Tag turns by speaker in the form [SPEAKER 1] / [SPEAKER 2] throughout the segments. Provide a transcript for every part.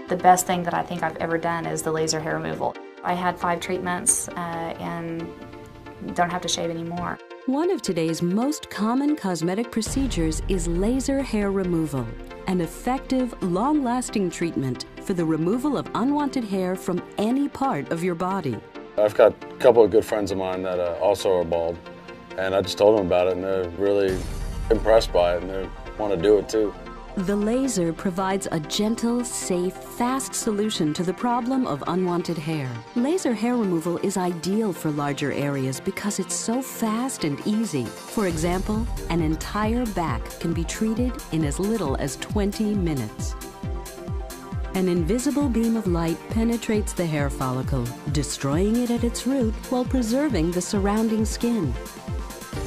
[SPEAKER 1] The best thing that I think I've ever done is the laser hair removal. I had 5 treatments and don't have to shave anymore.
[SPEAKER 2] One of today's most common cosmetic procedures is laser hair removal, an effective, long-lasting treatment for the removal of unwanted hair from any part of your body.
[SPEAKER 3] I've got a couple of good friends of mine that also are bald, and I just told them about it, and they're really impressed by it, and they want to do it too.
[SPEAKER 2] The laser provides a gentle, safe, fast solution to the problem of unwanted hair. Laser hair removal is ideal for larger areas because it's so fast and easy. For example, an entire back can be treated in as little as 20 minutes. An invisible beam of light penetrates the hair follicle, destroying it at its root while preserving the surrounding skin.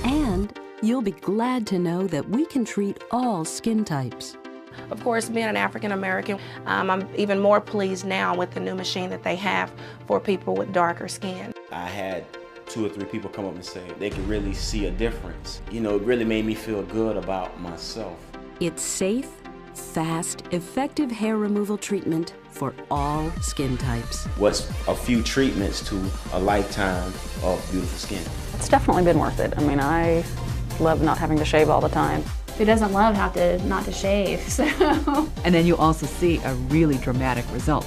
[SPEAKER 2] And you'll be glad to know that we can treat all skin types.
[SPEAKER 4] Of course, being an African American, I'm even more pleased now with the new machine that they have for people with darker skin.
[SPEAKER 5] I had 2 or 3 people come up and say they could really see a difference. You know, it really made me feel good about myself.
[SPEAKER 2] It's safe, fast, effective hair removal treatment for all skin types.
[SPEAKER 5] What's a few treatments to a lifetime of beautiful skin?
[SPEAKER 6] It's definitely been worth it. I mean, I love not having to shave all the time.
[SPEAKER 1] Who doesn't love not to shave? So.
[SPEAKER 7] And then you also see a really dramatic result.